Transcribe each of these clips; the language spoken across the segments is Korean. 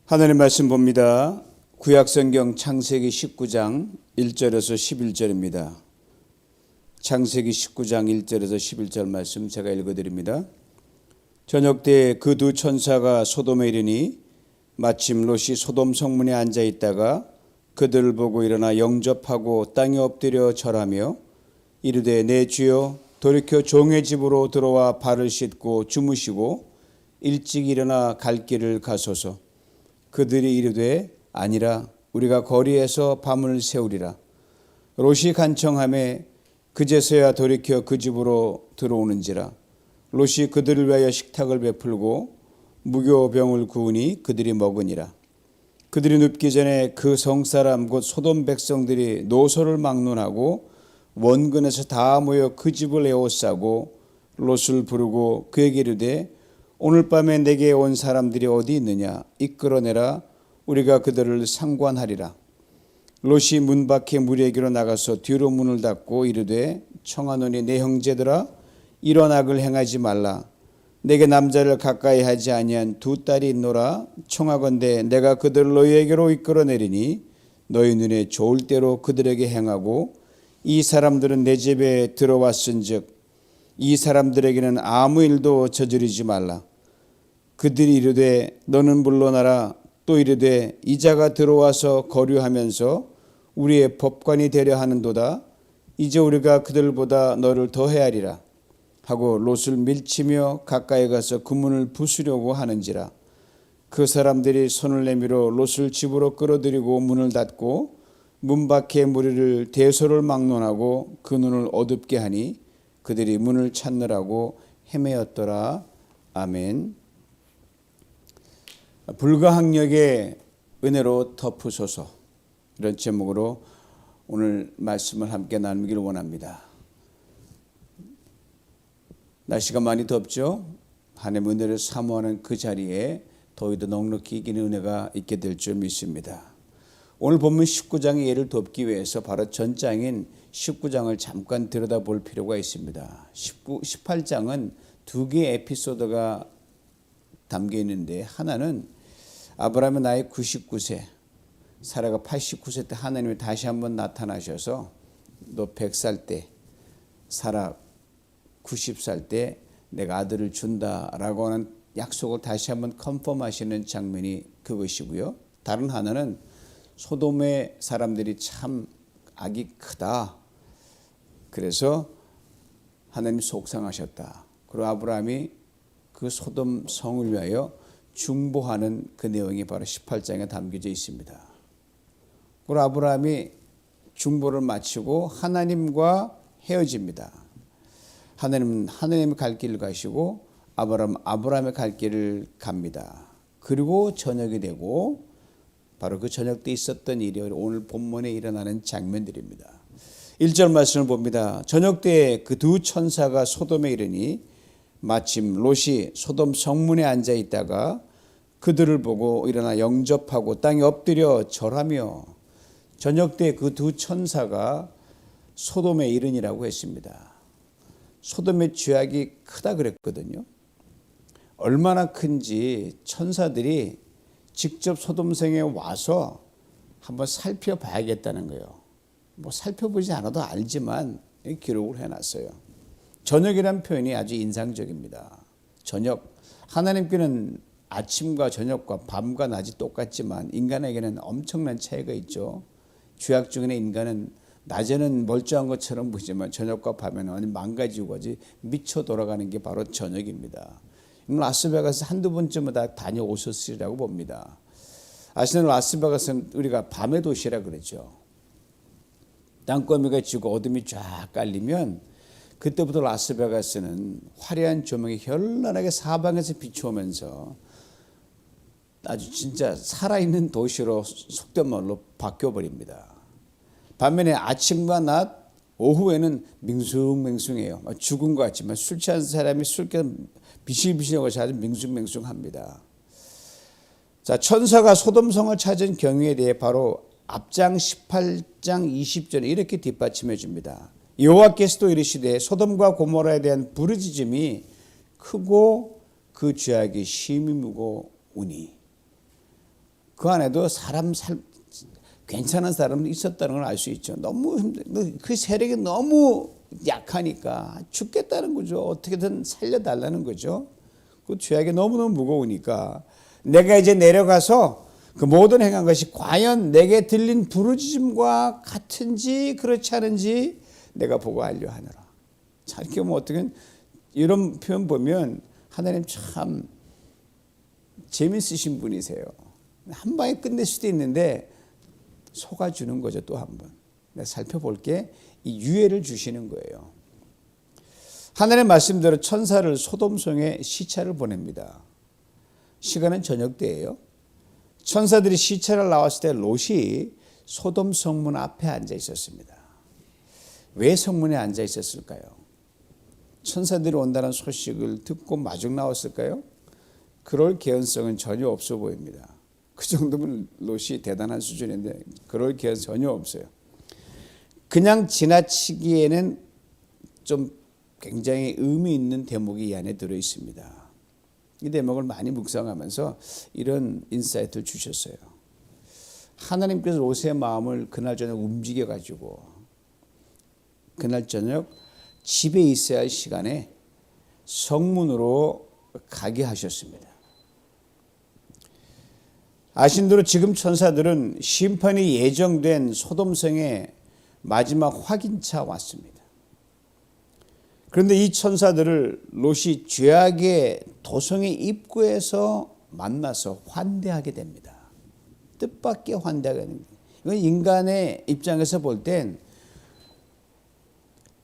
하나님 말씀 봅니다. 구약성경 창세기 19장 1절에서 11절입니다. 창세기 19장 1절에서 11절 말씀 제가 읽어드립니다. 저녁 때 그 두 천사가 소돔에 이르니 마침 롯이 소돔 성문에 앉아 있다가 그들을 보고 일어나 영접하고 땅에 엎드려 절하며 이르되 내 주여 돌이켜 종의 집으로 들어와 발을 씻고 주무시고 일찍 일어나 갈 길을 가소서. 그들이 이르되 아니라 우리가 거리에서 밤을 새우리라. 롯이 간청하매 그제서야 돌이켜 그 집으로 들어오는지라. 롯이 그들을 위하여 식탁을 베풀고 무교병을 구우니 그들이 먹으니라. 그들이 눕기 전에 그 성사람 곧 소돔 백성들이 노소를 막론하고 원근에서 다 모여 그 집을 에워싸고 롯을 부르고 그에게 이르되 오늘 밤에 내게 온 사람들이 어디 있느냐 이끌어내라. 우리가 그들을 상관하리라. 롯이 문 밖에 무리에게로 나가서 뒤로 문을 닫고 이르되 청하노니 내 형제들아 이런 악을 행하지 말라. 내게 남자를 가까이 하지 아니한 두 딸이 있노라. 청하건대 내가 그들을 너희에게로 이끌어내리니 너희 눈에 좋을 대로 그들에게 행하고 이 사람들은 내 집에 들어왔은즉 이 사람들에게는 아무 일도 저지르지 말라. 그들이 이르되 너는 물러나라. 또 이르되 이자가 들어와서 거류하면서 우리의 법관이 되려 하는도다. 이제 우리가 그들보다 너를 더 헤아리라 하고 롯을 밀치며 가까이 가서 그 문을 부수려고 하는지라. 그 사람들이 손을 내밀어 롯을 집으로 끌어들이고 문을 닫고 문 밖에 무리를 대소를 막론하고 그 눈을 어둡게 하니 그들이 문을 찾느라고 헤매었더라. 아멘. 불가항력의 은혜로 덮으소서, 이런 제목으로 오늘 말씀을 함께 나누기를 원합니다. 날씨가 많이 덥죠? 하나님의 은혜를 사모하는 그 자리에 더위도 넉넉히 이기는 은혜가 있게 될 줄 믿습니다. 오늘 본문 19장의 예를 돕기 위해서 바로 전장인 19장을 잠깐 들여다볼 필요가 있습니다. 18장은 두 개의 에피소드가 담겨 있는데, 하나는 아브라함의 나이 99세, 사라가 89세 때 하나님이 다시 한번 나타나셔서 너 100살 때, 사라 90살 때 내가 아들을 준다라고 하는 약속을 다시 한번 컨펌하시는 장면이 그것이고요. 다른 하나는 소돔의 사람들이 참 악이 크다. 그래서 하나님이 속상하셨다. 그리고 아브라함이 그 소돔 성을 위하여 중보하는 그 내용이 바로 18장에 담겨져 있습니다. 그리고 아브라함이 중보를 마치고 하나님과 헤어집니다. 하나님이 갈 길을 가시고 아브라함의 갈 길을 갑니다. 그리고 저녁이 되고 바로 그 저녁 때 있었던 일이 오늘 본문에 일어나는 장면들입니다. 1절 말씀을 봅니다. 저녁 때 그 두 천사가 소돔에 이르니 마침 롯이 소돔 성문에 앉아 있다가 그들을 보고 일어나 영접하고 땅에 엎드려 절하며. 저녁 때 그 두 천사가 소돔에 이르니라고 했습니다. 소돔의 죄악이 크다 그랬거든요. 얼마나 큰지 천사들이 직접 소돔성에 와서 한번 살펴봐야겠다는 거예요. 뭐 살펴보지 않아도 알지만 기록을 해놨어요. 저녁이라는 표현이 아주 인상적입니다. 저녁, 하나님께는 아침과 저녁과 밤과 낮이 똑같지만 인간에게는 엄청난 차이가 있죠. 죄악 중에 인간은 낮에는 멀쩡한 것처럼 보이지만 저녁과 밤에는 완전 망가지고 아주 미쳐 돌아가는 게 바로 저녁입니다. 라스베가스 한두 번쯤은 다 다녀오셨으리라고 봅니다. 아시는 라스베가스는 우리가 밤의 도시라 그러죠. 땅거미가 지고 어둠이 쫙 깔리면 그때부터 라스베가스는 화려한 조명이 현란하게 사방에서 비추면서 아주 진짜 살아있는 도시로 속된 말로 바뀌어버립니다. 반면에 아침과 낮, 오후에는 밍숭맹숭해요. 죽은 것 같지만 술 취한 사람이 술깨 비실비실하고 아주 밍숭맹숭합니다. 자, 천사가 소돔성을 찾은 경위에 대해 바로 앞장 18장 20절에 이렇게 뒷받침해 줍니다. 여호와께서도 이르시되 소돔과 고모라에 대한 부르짖음이 크고 그 죄악이 심히 무거우니. 그 안에도 괜찮은 사람이 있었다는 걸 알 수 있죠. 너무 그 세력이 너무 약하니까 죽겠다는 거죠. 어떻게든 살려달라는 거죠. 그 죄악이 너무너무 무거우니까 내가 이제 내려가서 그 모든 행한 것이 과연 내게 들린 부르짖음과 같은지 그렇지 않은지 내가 보고 알려 하노라. 자, 이렇게 보면 어떻게 이런 표현 보면 하나님 참 재밌으신 분이세요. 한 방에 끝낼 수도 있는데 속아주는 거죠. 또 한 번 내가 살펴볼게. 이 유예를 주시는 거예요. 하나님의 말씀대로 천사를 소돔성에 시차를 보냅니다. 시간은 저녁 때예요. 천사들이 시차를 나왔을 때 롯이 소돔 성문 앞에 앉아 있었습니다. 왜 성문에 앉아 있었을까요? 천사들이 온다는 소식을 듣고 마중 나왔을까요? 그럴 개연성은 전혀 없어 보입니다. 그 정도면 롯이 대단한 수준인데 그럴 개연 전혀 없어요. 그냥 지나치기에는 좀 굉장히 의미 있는 대목이 이 안에 들어 있습니다. 이 대목을 많이 묵상하면서 이런 인사이트를 주셨어요. 하나님께서 롯의 마음을 그날 저녁 움직여 가지고 그날 저녁 집에 있어야 할 시간에 성문으로 가게 하셨습니다. 아신 대로 지금 천사들은 심판이 예정된 소돔성의 마지막 확인차 왔습니다. 그런데 이 천사들을 롯이 죄악의 도성의 입구에서 만나서 환대하게 됩니다. 뜻밖의 환대가 됩니다. 이건 인간의 입장에서 볼 땐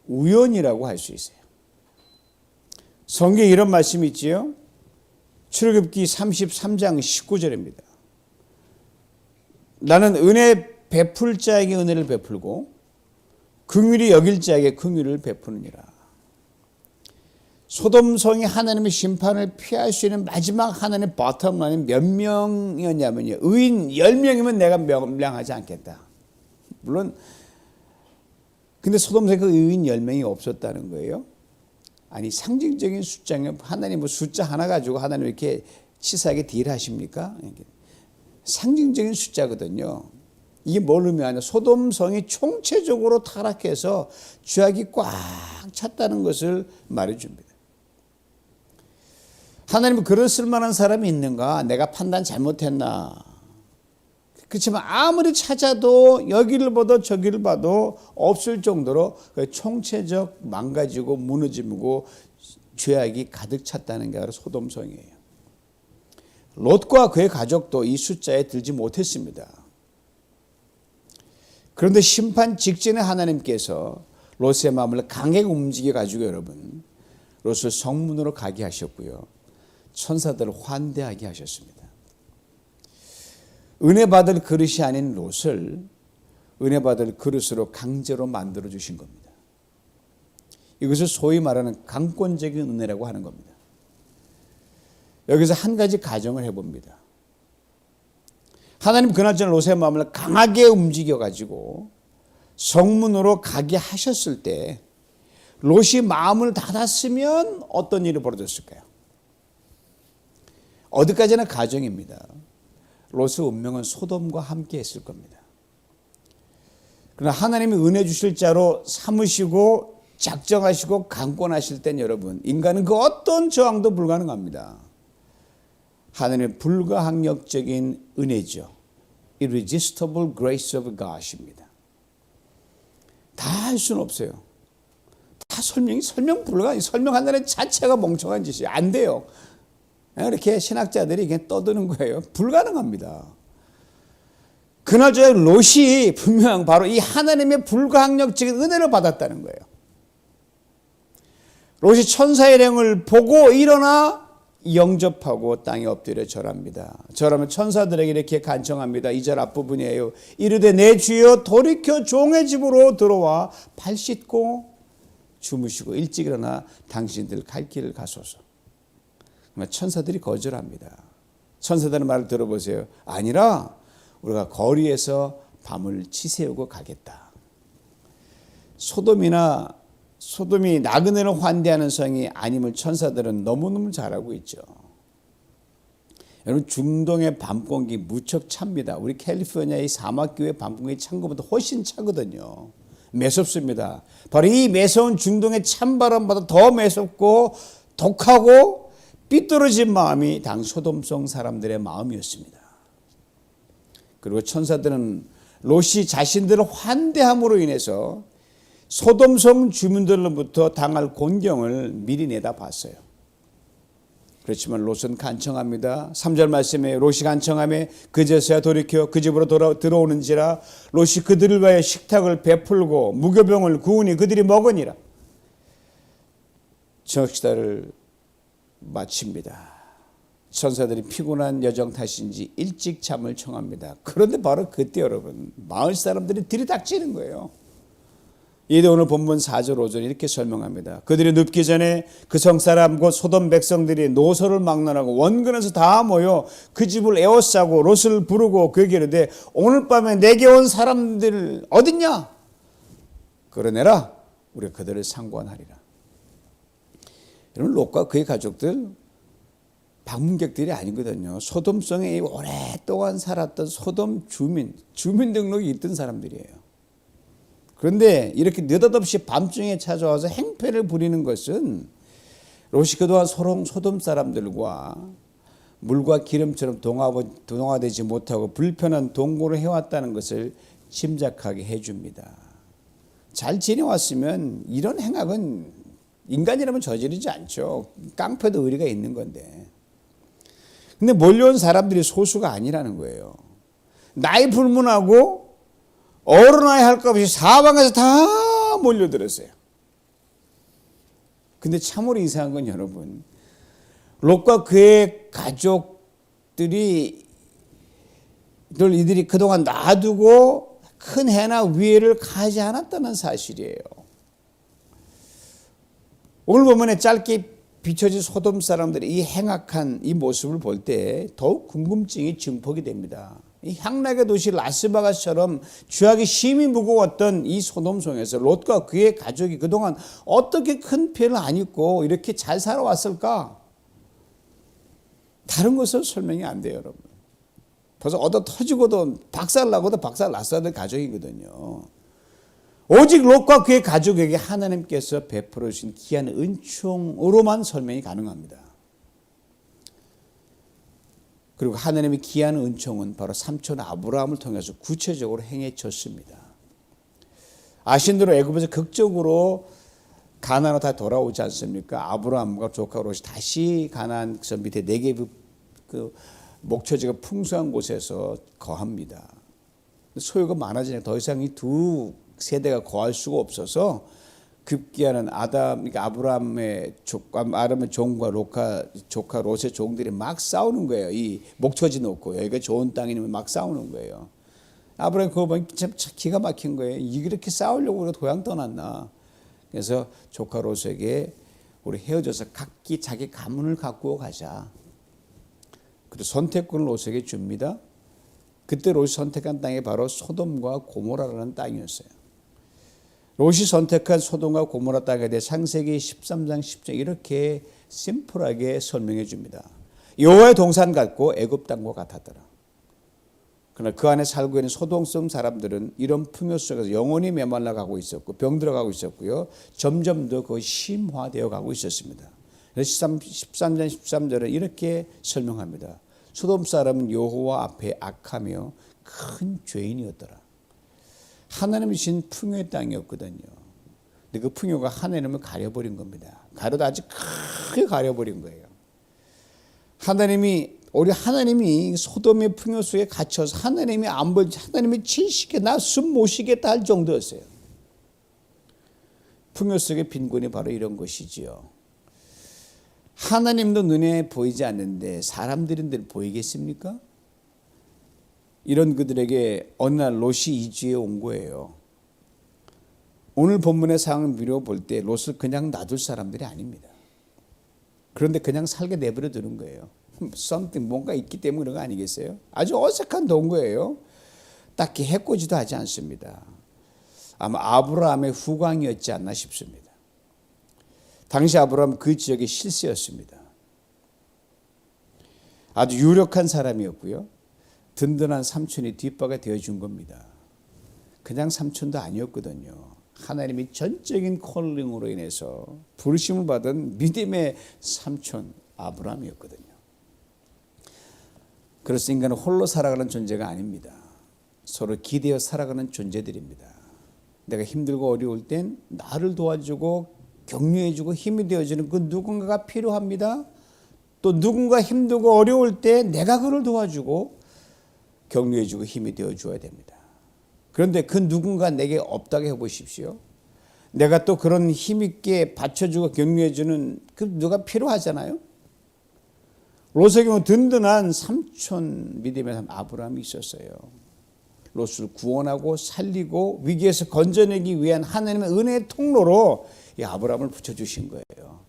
우연이라고 할 수 있어요. 성경에 이런 말씀이 있지요. 출애굽기 33장 19절입니다. 나는 은혜 베풀 자에게 은혜를 베풀고 긍휼히 여길 자에게 긍휼을 베푸느니라. 소돔성이 하나님의 심판을 피할 수 있는 마지막 하나님의 버텀라인은 몇 명이었냐면요. 의인 10명이면 내가 명령하지 않겠다. 물론 근데 소돔성에 그 의인 10명이 없었다는 거예요. 아니 상징적인 숫자는 하나님 뭐 숫자 하나 가지고 하나님 이렇게 치사하게 딜하십니까? 상징적인 숫자거든요. 이게 뭘 의미하냐? 소돔성이 총체적으로 타락해서 죄악이 꽉 찼다는 것을 말해줍니다. 하나님은 그런 쓸만한 사람이 있는가? 내가 판단 잘못했나? 그렇지만 아무리 찾아도 여기를 봐도 저기를 봐도 없을 정도로 총체적 망가지고 무너지고 죄악이 가득 찼다는 게 바로 소돔성이에요. 롯과 그의 가족도 이 숫자에 들지 못했습니다. 그런데 심판 직전에 하나님께서 롯의 마음을 강하게 움직여 가지고 여러분 롯을 성문으로 가게 하셨고요. 천사들을 환대하게 하셨습니다. 은혜 받을 그릇이 아닌 롯을 은혜 받을 그릇으로 강제로 만들어 주신 겁니다. 이것을 소위 말하는 강권적인 은혜라고 하는 겁니다. 여기서 한 가지 가정을 해봅니다. 하나님 그날저날 롯의 마음을 강하게 움직여 가지고 성문으로 가게 하셨을 때 롯이 마음을 닫았으면 어떤 일이 벌어졌을까요? 어디까지나 가정입니다. 롯의 운명은 소돔과 함께 했을 겁니다. 그러나 하나님이 은혜 주실 자로 삼으시고 작정하시고 강권하실 땐 여러분 인간은 그 어떤 저항도 불가능합니다. 하나님의 불가항력적인 은혜죠. Irresistible grace of God입니다. 다 할 수는 없어요. 다 설명 불가. 설명한다는 자체가 멍청한 짓이에요. 안 돼요. 이렇게 신학자들이 그냥 떠드는 거예요. 불가능합니다. 그날 저녁 롯이 분명 바로 이 하나님의 불가항력적인 은혜를 받았다는 거예요. 롯이 천사의 령을 보고 일어나 영접하고 땅에 엎드려 절합니다. 절하면 천사들에게 이렇게 간청합니다. 2절 앞부분이에요. 이르되 내 주여 돌이켜 종의 집으로 들어와 발 씻고 주무시고 일찍 일어나 당신들 갈 길을 가소서. 천사들이 거절합니다. 천사들의 말을 들어보세요. 아니라 우리가 거리에서 밤을 치새우고 가겠다. 소돔이 나그네를 환대하는 성이 아님을 천사들은 너무너무 잘 알고 있죠. 여러분 중동의 밤 공기 무척 찹니다. 우리 캘리포니아의 사막교회 밤 공기 찬 것보다 훨씬 차거든요. 매섭습니다. 바로 이 매서운 중동의 찬바람보다 더 매섭고 독하고 삐뚤어진 마음이 당 소돔성 사람들의 마음이었습니다. 그리고 천사들은 롯이 자신들을 환대함으로 인해서 소돔성 주민들로부터 당할 곤경을 미리 내다봤어요. 그렇지만 롯은 간청합니다. 3절 말씀에 롯이 간청하며 그제서야 돌이켜 그 집으로 들어오는지라 롯이 그들을 위하여 식탁을 베풀고 무교병을 구우니 그들이 먹으니라. 저녁식사를 마칩니다. 천사들이 피곤한 여정 탓인지 일찍 잠을 청합니다. 그런데 바로 그때 여러분 마을 사람들이 들이닥치는 거예요. 이때 오늘 본문 4절 5절 이렇게 설명합니다. 그들이 눕기 전에 그 성사람 곧 소돔 백성들이 노소를 막론하고 원근에서 다 모여 그 집을 에워싸고 롯을 부르고 그에게 이르되 오늘 밤에 내게 온 사람들 어딨냐? 끌어내라. 우리가 그들을 상관하리라. 여러분 롯과 그의 가족들 방문객들이 아니거든요. 소돔성에 오랫동안 살았던 소돔 주민등록이 있던 사람들이에요. 그런데 이렇게 느닷없이 밤중에 찾아와서 행패를 부리는 것은 롯이 그동안 소돔 사람들과 물과 기름처럼 동화되지 못하고 불편한 동거를 해왔다는 것을 짐작하게 해줍니다. 잘 지내왔으면 이런 행악은 인간이라면 저지르지 않죠. 깡패도 의리가 있는 건데. 근데 몰려온 사람들이 소수가 아니라는 거예요. 나이 불문하고 어른아이 할 것 없이 사방에서 다 몰려들었어요. 근데 참으로 이상한 건 여러분, 롯과 그의 가족들이 이들이 그동안 놔두고 큰 해나 위해를 가하지 않았다는 사실이에요. 오늘 본문에 짧게 비춰진 소돔 사람들의 이 행악한 이 모습을 볼 때 더욱 궁금증이 증폭이 됩니다. 이 향락의 도시 라스베가스처럼 죄악이 심히 무거웠던 이 소돔성에서 롯과 그의 가족이 그동안 어떻게 큰 피해를 안 입고 이렇게 잘 살아왔을까? 다른 것은 설명이 안 돼요, 여러분. 벌써 얻어 터지고도 박살나고도 박살났어야 될 가족이거든요. 오직 롯과 그의 가족에게 하나님께서 베풀어 주신 귀한 은총으로만 설명이 가능합니다. 그리고 하나님의 귀한 은총은 바로 삼촌 아브라함을 통해서 구체적으로 행해졌습니다. 아신 대로 애굽에서 극적으로 가나안으로 다 돌아오지 않습니까? 아브라함과 조카 롯이 다시 가나안 밑에 네게브 그 목초지가 풍성한 곳에서 거합니다. 소유가 많아지니까 더 이상 이 두 세대가 거할 수가 없어서 급기야는 그러니까 아브라함의 종과 조카 롯의 종들이 막 싸우는 거예요. 이 목초지 놓고 여기가 좋은 땅이면 막 싸우는 거예요. 아브라함 그거 보니 참 기가 막힌 거예요. 이렇게 싸우려고 우리가 고향 떠났나. 그래서 조카 롯에게 우리 헤어져서 각기 자기 가문을 가꾸어 가자. 그리고 선택권을 롯에게 줍니다. 그때 롯이 선택한 땅이 바로 소돔과 고모라라는 땅이었어요. 롯이 선택한 소돔과 고모라 땅에 대해 창세기 13장 10절 이렇게 심플하게 설명해 줍니다. 여호와의 동산 같고 애굽 땅과 같았더라. 그러나 그 안에 살고 있는 소돔성 사람들은 이런 풍요 속에서 영원히 메말라 가고 있었고 병들어가고 있었고요. 점점 더 거의 심화되어 가고 있었습니다. 13장 13절은 이렇게 설명합니다. 소돔 사람은 여호와 앞에 악하며 큰 죄인이었더라. 하나님이 주신 풍요의 땅이었거든요. 근데 그 풍요가 하나님을 가려버린 겁니다. 가려도 아주 크게 가려버린 거예요. 하나님이 소돔의 풍요 속에 갇혀서 하나님이 하나님이 70개 나 숨 못 쉬겠다 할 정도였어요. 풍요 속의 빈곤이 바로 이런 것이지요. 하나님도 눈에 보이지 않는데 사람들인들 보이겠습니까? 이런 그들에게 어느 날 롯이 이주해 온 거예요. 오늘 본문의 상황을 미뤄볼 때 롯을 그냥 놔둘 사람들이 아닙니다. 그런데 그냥 살게 내버려 두는 거예요. 뭔가 있기 때문에 그런 거 아니겠어요? 아주 어색한 동거예요. 딱히 해코지도 하지 않습니다. 아마 아브라함의 후광이었지 않나 싶습니다. 당시 아브라함 그 지역의 실세였습니다. 아주 유력한 사람이었고요. 든든한 삼촌이 뒷바가 되어준 겁니다. 그냥 삼촌도 아니었거든요. 하나님이 전적인 콜링으로 인해서 부르심을 받은 믿음의 삼촌 아브라함이었거든요. 그래서 인간은 홀로 살아가는 존재가 아닙니다. 서로 기대어 살아가는 존재들입니다. 내가 힘들고 어려울 땐 나를 도와주고 격려해주고 힘이 되어주는 그 누군가가 필요합니다. 또 누군가 힘들고 어려울 때 내가 그를 도와주고 격려해주고 힘이 되어줘야 됩니다. 그런데 그 누군가 내게 없다고 해보십시오. 내가 또 그런 힘있게 받쳐주고 격려해주는 그 누가 필요하잖아요. 롯의 경우 든든한 삼촌 믿음의 사람 아브라함이 있었어요. 롯을 구원하고 살리고 위기에서 건져내기 위한 하나님의 은혜의 통로로 이 아브라함을 붙여주신 거예요.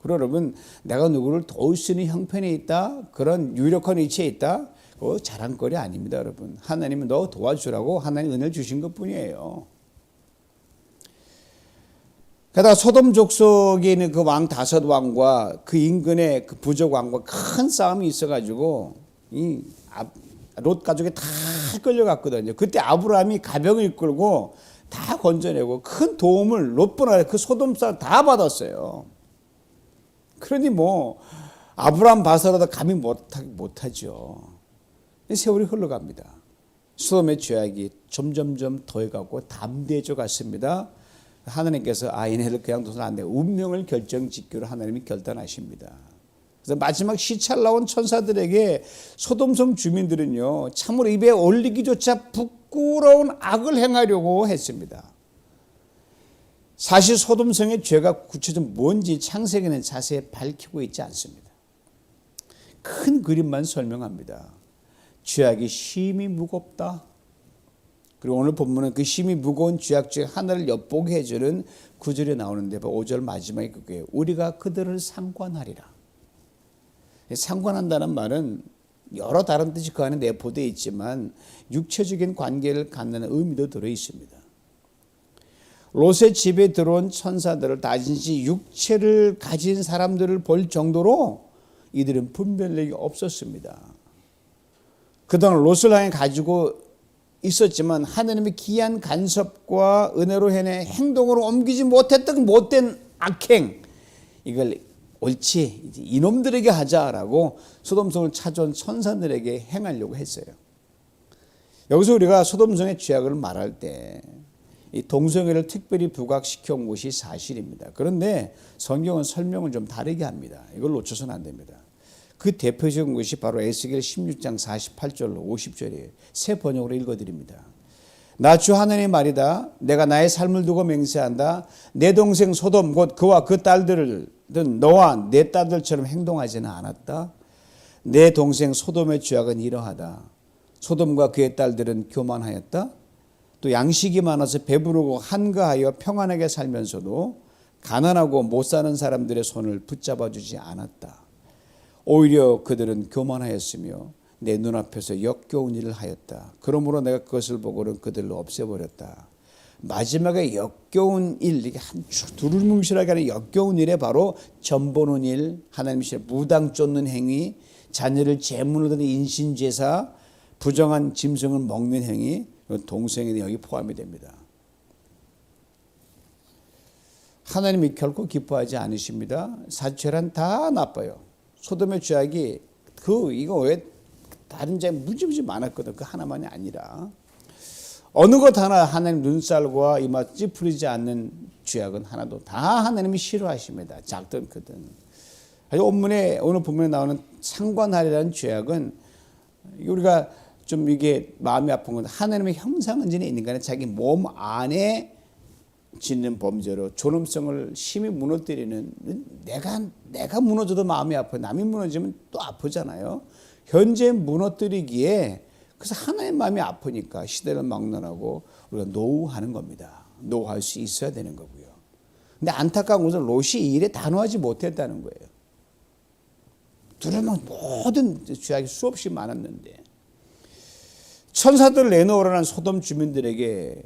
그리고 여러분, 내가 누구를 도울 수 있는 형편에 있다, 그런 유력한 위치에 있다, 그거 자랑거리 아닙니다, 여러분. 하나님은 너 도와주라고 하나님 은혜를 주신 것뿐이에요. 게다가 소돔 족속에 있는 그 왕 다섯 왕과 그 인근의 그 부족 왕과 큰 싸움이 있어가지고 이 롯 가족이 다 끌려갔거든요. 그때 아브라함이 가병을 이끌고 다 건져내고 큰 도움을 롯뿐 아니라 그 소돔 사람 다 받았어요. 그러니 뭐 아브라함 봐서라도 감히 못하죠. 세월이 흘러갑니다. 소돔의 죄악이 점점점 더해가고 담대해져 갔습니다. 하나님께서 얘네를 그냥 둬서는 안 돼요. 운명을 결정짓기로 하나님이 결단하십니다. 그래서 마지막 시찰 나온 천사들에게 소돔성 주민들은요, 참으로 입에 올리기조차 부끄러운 악을 행하려고 했습니다. 사실 소돔성의 죄가 구체적으로 뭔지 창세기는 자세히 밝히고 있지 않습니다. 큰 그림만 설명합니다. 죄악이 심히 무겁다. 그리고 오늘 본문은 그 심히 무거운 죄악 중에 하나를 엿보게 해주는 구절이 나오는데 5절 마지막에 그게 우리가 그들을 상관하리라. 상관한다는 말은 여러 다른 뜻이 그 안에 내포되어 있지만 육체적인 관계를 갖는 의미도 들어 있습니다. 롯의 집에 들어온 천사들을 단지 육체를 가진 사람들을 볼 정도로 이들은 분별력이 없었습니다. 그동안 롯을 향해 가지고 있었지만 하나님의 귀한 간섭과 은혜로 인해 행동으로 옮기지 못했던 그 못된 악행, 이걸 옳지 이놈들에게 하자라고 소돔성을 찾아온 천사들에게 행하려고 했어요. 여기서 우리가 소돔성의 죄악을 말할 때 이 동성애를 특별히 부각시켜 온 것이 사실입니다. 그런데 성경은 설명을 좀 다르게 합니다. 이걸 놓쳐서는 안 됩니다. 그 대표적인 것이 바로 에스겔 16장 48절로 50절이에요. 새 번역으로 읽어드립니다. 나 주 하나님의 말이다. 내가 나의 삶을 두고 맹세한다. 내 동생 소돔 곧 그와 그 딸들은 너와 내 딸들처럼 행동하지는 않았다. 내 동생 소돔의 죄악은 이러하다. 소돔과 그의 딸들은 교만하였다. 또 양식이 많아서 배부르고 한가하여 평안하게 살면서도 가난하고 못 사는 사람들의 손을 붙잡아 주지 않았다. 오히려 그들은 교만하였으며 내 눈앞에서 역겨운 일을 하였다. 그러므로 내가 그것을 보고는 그들로 없애버렸다. 마지막에 역겨운 일, 이게 한 두루뭉실하게 하는 역겨운 일에 바로 전보는 일, 하나님 실 무당 쫓는 행위, 자녀를 제물로 드는 인신제사, 부정한 짐승을 먹는 행위, 동성애는 여기 포함이 됩니다. 하나님이 결코 기뻐하지 않으십니다. 사죄란 다 나빠요. 소돔의 죄악이 이거 왜 다른 죄 무지무지 많았거든. 그 하나만이 아니라 어느 것 하나 하나님 눈살과 이마 찌푸리지 않는 죄악은 하나도 다 하나님이 싫어하십니다. 작든 크든. 본문에 오늘 본문에 나오는 상관하리라는 죄악은 우리가 좀 이게 마음이 아픈 건 하나님의 형상은 지닌 인간은 자기 몸 안에 짓는 범죄로 존엄성을 심히 무너뜨리는, 내가 무너져도 마음이 아파요. 남이 무너지면 또 아프잖아요. 현재 무너뜨리기에 그래서 하나님 마음이 아프니까 시대를 막론하고 우리가 노후하는 겁니다. 노후할 수 있어야 되는 거고요. 근데 안타까운 것은 롯이 이 일에 단호하지 못했다는 거예요. 두려운 모든 죄악이 수없이 많았는데 천사들을 내놓으라는 소돔 주민들에게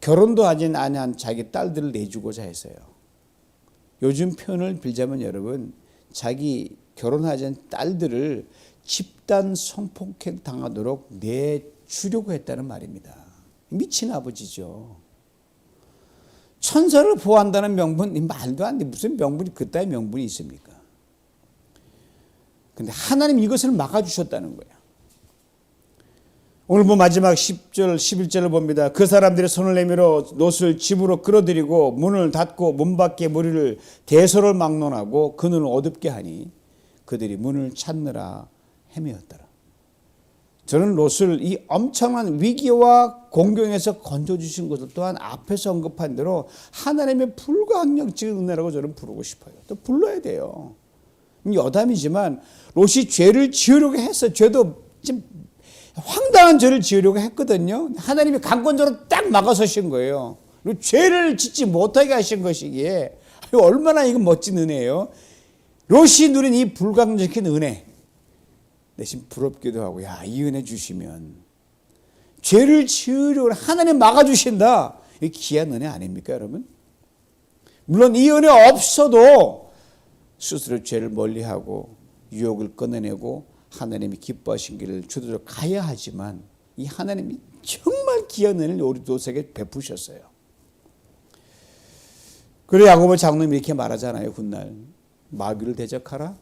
결혼도 하지 않은 자기 딸들을 내주고자 했어요. 요즘 표현을 빌자면 여러분, 자기 결혼하지 않은 딸들을 집단 성폭행 당하도록 내주려고 했다는 말입니다. 미친 아버지죠. 천사를 보호한다는 명분, 말도 안 돼. 무슨 명분이 그따위 명분이 있습니까? 근데 하나님 이것을 막아주셨다는 거예요. 오늘 마지막 10절, 11절을 봅니다. 그 사람들이 손을 내밀어 롯을 집으로 끌어들이고 문을 닫고 문 밖에 무리를 대소를 막론하고 그 눈을 어둡게 하니 그들이 문을 찾느라 헤매었더라. 저는 롯을 이 엄청난 위기와 공경에서 건져주신 것을 또한 앞에서 언급한 대로 하나님의 불가항력적인 은혜라고 저는 부르고 싶어요. 또 불러야 돼요. 여담이지만 롯이 죄를 지으려고 했어요. 죄도 좀 황당한 죄를 지으려고 했거든요. 하나님이 강권적으로 딱 막아서신 거예요. 그리고 죄를 짓지 못하게 하신 것이기에 얼마나 이건 멋진 은혜예요. 롯이 누린 이 불가항력적인 은혜 대신 부럽기도 하고, 야, 이 은혜 주시면 죄를 지으려고 하나님 막아주신다. 이 귀한 은혜 아닙니까, 여러분? 물론 이 은혜 없어도 스스로 죄를 멀리하고 유혹을 끊어내고 하나님이 기뻐하신 길을 주도적으로 가야 하지만 이 하나님이 정말 귀한 은혜를 우리 롯에게 베푸셨어요. 그래 야고보 장로님이 이렇게 말하잖아요. 훗날 마귀를 대적하라.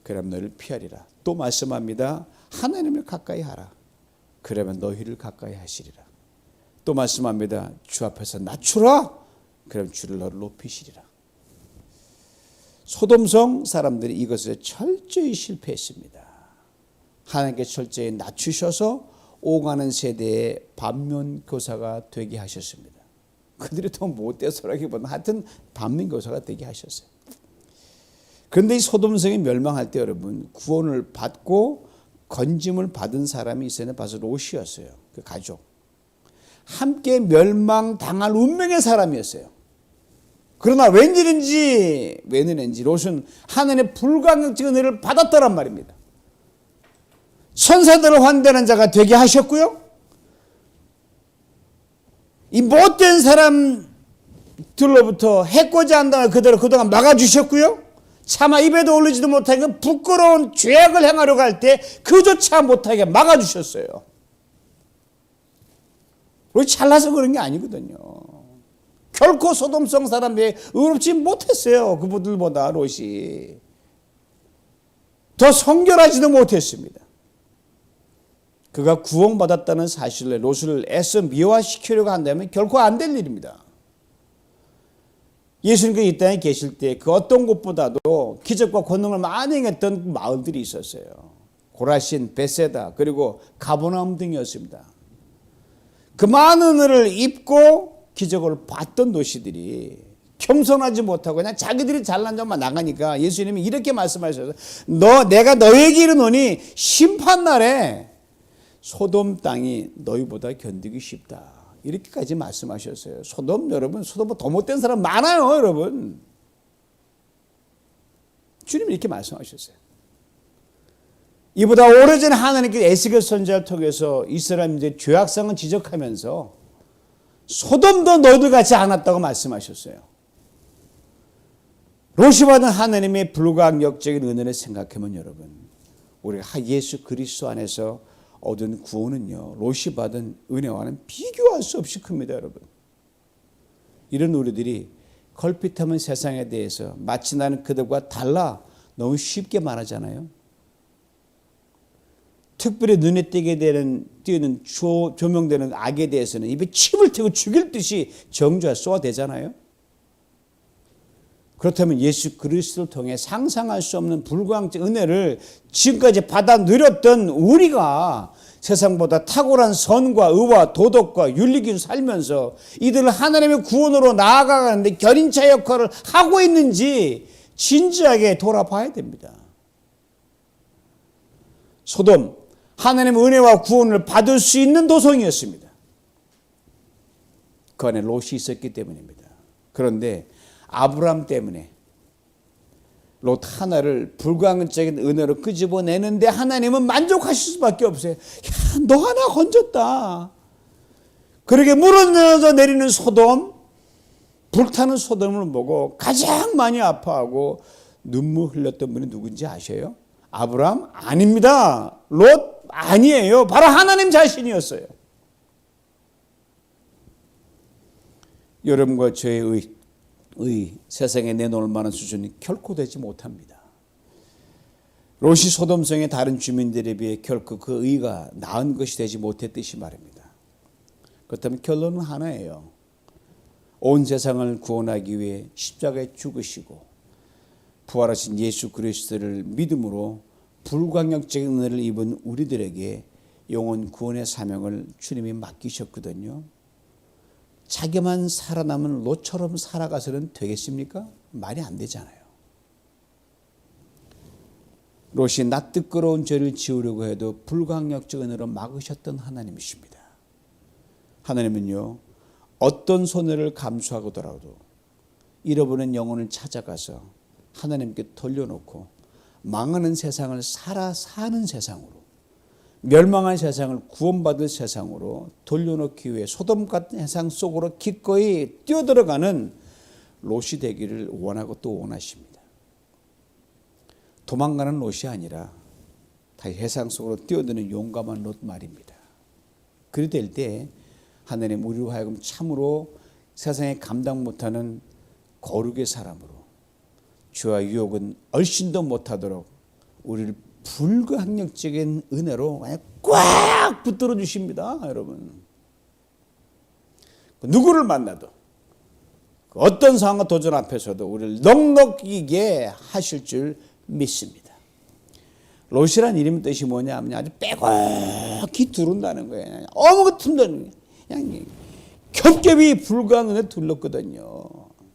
그럼 너를 피하리라. 또 말씀합니다. 하나님을 가까이 하라. 그러면 너희를 가까이 하시리라. 또 말씀합니다. 주 앞에서 낮추라. 그럼 주를 너를 높이시리라. 소돔성 사람들이 이것에 철저히 실패했습니다. 하나님께 철저히 낮추셔서 오가는 세대의 반면교사가 되게 하셨습니다. 그들이 더 못돼서라기보다는 하여튼 반면교사가 되게 하셨어요. 그런데 이 소돔성이 멸망할 때 여러분 구원을 받고 건짐을 받은 사람이 있었는데 바로 롯이었어요. 그 가족. 함께 멸망당할 운명의 사람이었어요. 그러나 웬일인지 롯은 하나님의 불가항력적인 은혜를 받았다란 말입니다. 천사들을 환대하는 자가 되게 하셨고요. 이 못된 사람들로부터 해코지 한다면 그대로 그동안 막아주셨고요. 차마 입에도 올리지도 못하게 부끄러운 죄악을 행하려고 할 때 그조차 못하게 막아주셨어요. 우리 잘나서 그런 게 아니거든요. 결코 소돔성 사람들이 의롭지 못했어요. 그분들보다 롯이. 더 성결하지도 못했습니다. 그가 구원받았다는 사실을 롯을 애써 미화시키려고 한다면 결코 안 될 일입니다. 예수님께서 이 땅에 계실 때 그 어떤 곳보다도 기적과 권능을 많이 행했던 마을들이 있었어요. 고라신, 베세다, 그리고 가버나움 등이었습니다. 그 많은 은혜를 입고 기적을 봤던 도시들이 겸손하지 못하고 그냥 자기들이 잘난 점만 나가니까 예수님이 이렇게 말씀하셔서 내가 너에게 이르노니 심판날에 소돔 땅이 너희보다 견디기 쉽다. 이렇게까지 말씀하셨어요. 소돔보다 더 못된 사람 많아요, 여러분. 주님이 이렇게 말씀하셨어요. 이보다 오래전에 하나님께서 에스겔 선지자를 통해서 이스라엘인들의 죄악성을 지적하면서 소돔도 너희들 같이 않았다고 말씀하셨어요. 롯이 받은 하나님의 불가항력적인 은혜를 생각하면 여러분, 우리가 예수 그리스도 안에서 얻은 구원은요, 롯이 받은 은혜와는 비교할 수 없이 큽니다, 여러분. 이런 우리들이 걸핏하면 세상에 대해서 마치 나는 그들과 달라 너무 쉽게 말하잖아요. 특별히 눈에 띄는 조명되는 악에 대해서는 입에 침을 튀고 죽일 듯이 정죄와 쏘아대잖아요. 그렇다면 예수 그리스도를 통해 상상할 수 없는 불가항적 은혜를 지금까지 받아 누렸던 우리가 세상보다 탁월한 선과 의와 도덕과 윤리기준 살면서 이들을 하나님의 구원으로 나아가는데 견인차 역할을 하고 있는지 진지하게 돌아봐야 됩니다. 소돔, 하나님의 은혜와 구원을 받을 수 있는 도성이었습니다. 그 안에 롯이 있었기 때문입니다. 그런데 아브라함 때문에 롯 하나를 불가항적인 은혜로 끄집어내는데 하나님은 만족하실 수밖에 없어요. 야, 너 하나 건졌다. 그렇게 물어내서 내리는 소돔, 불타는 소돔을 보고 가장 많이 아파하고 눈물 흘렸던 분이 누군지 아셔요? 아브라함 아닙니다. 롯 아니에요. 바로 하나님 자신이었어요. 여러분과 저의 세상에 내놓을 만한 수준이 결코 되지 못합니다. 롯이 소돔성의 다른 주민들에 비해 결코 그 의가 나은 것이 되지 못했듯이 말입니다. 그렇다면 결론은 하나예요. 온 세상을 구원하기 위해 십자가에 죽으시고 부활하신 예수 그리스도를 믿음으로 불광역적인 은혜를 입은 우리들에게 영혼 구원의 사명을 주님이 맡기셨거든요. 자기만 살아남은 롯처럼 살아가서는 되겠습니까? 말이 안 되잖아요. 롯이 낯뜨거운 죄를 지우려고 해도 불광역적 은혜로 막으셨던 하나님이십니다. 하나님은요, 어떤 손해를 감수하고더라도 잃어버린 영혼을 찾아가서 하나님께 돌려놓고 망하는 세상을 사는 세상으로, 멸망한 세상을 구원받을 세상으로 돌려놓기 위해 소돔 같은 세상 속으로 기꺼이 뛰어들어가는 롯이 되기를 원하고 또 원하십니다. 도망가는 롯이 아니라 다시 세상 속으로 뛰어드는 용감한 롯 말입니다. 그리 될 때 하나님 우리로 하여금 참으로 세상에 감당 못하는 거룩의 사람으로, 죄와 유혹은 얼씬도 못하도록 우리를 불가항력적인 은혜로 그냥 꽉 붙들어 주십니다. 여러분, 누구를 만나도 어떤 상황과 도전 앞에서도 우리를 넉넉이게 하실 줄 믿습니다. 롯이란 이름 뜻이 뭐냐 하면 아주 빼곡히 두른다는 거예요. 아무것도 없는 그냥 겹겹이 불가한 은혜 둘렀거든요.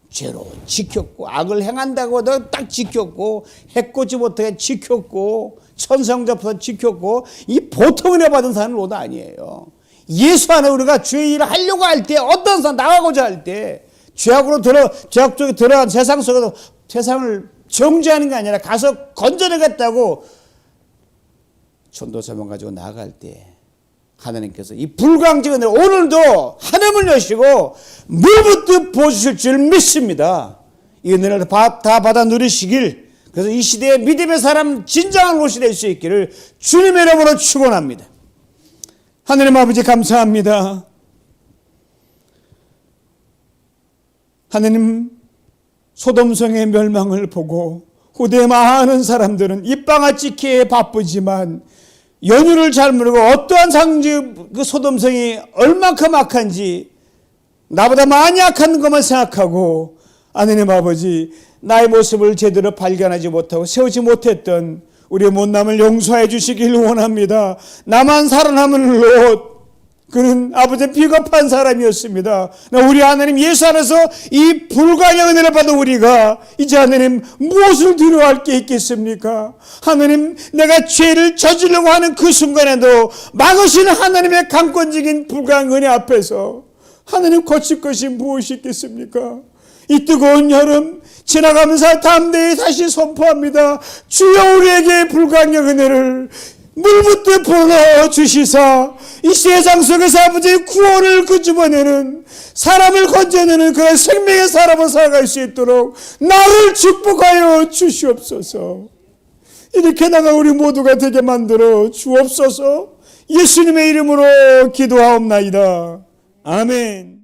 죄로 지켰고, 악을 행한다고 해도 딱 지켰고, 해코지 못하게 지켰고, 천상잡아서 지켰고, 이 보통 은혜 받은 사람은 롯 아니에요. 예수 안에 우리가 죄의 일을 하려고 할 때, 어떤 사람 나가고자 할 때, 죄악 쪽에 들어간 세상 속에서 세상을 정죄하는 게 아니라 가서 건져내겠다고 전도서만 가지고 나아갈 때, 하나님께서 이 불광적인 은혜를 오늘도 하늘을 여시고 물붓듯 부어주실 줄 믿습니다. 이 은혜를 다 받아 누리시길, 그래서 이 시대의 믿음의 사람 진정한 롯이 될 수 있기를 주님의 이름으로 축원합니다. 하나님 아버지 감사합니다. 하나님, 소돔성의 멸망을 보고 후대에 많은 사람들은 입방아 찍기에 바쁘지만 연유를 잘 모르고 어떠한 상징 그 소돔성이 얼만큼 악한지 나보다 많이 악한 것만 생각하고, 하나님 아버지, 나의 모습을 제대로 발견하지 못하고 세우지 못했던 우리의 못남을 용서해 주시길 원합니다. 나만 살아남은 롯, 그는 아버지 비겁한 사람이었습니다. 우리 하나님 예수 안에서 이 불가의 은혜를 받은 우리가 이제 하나님 무엇을 두려워할 게 있겠습니까? 하나님, 내가 죄를 저지르려고 하는 그 순간에도 막으시는 하나님의 강권적인 불가의 은혜 앞에서 하나님 거칠 것이 무엇이 있겠습니까? 이 뜨거운 여름 지나가면서 담대히 다시 선포합니다. 주여, 우리에게 불가의 은혜를 물붓듯 불어 주시사 이 세상 속에서 아버지의 구원을 끄집어내는, 사람을 건져내는 그런 생명의 사람을 살아갈 수 있도록 나를 축복하여 주시옵소서. 이렇게 나가 우리 모두가 되게 만들어 주옵소서. 예수님의 이름으로 기도하옵나이다. 아멘.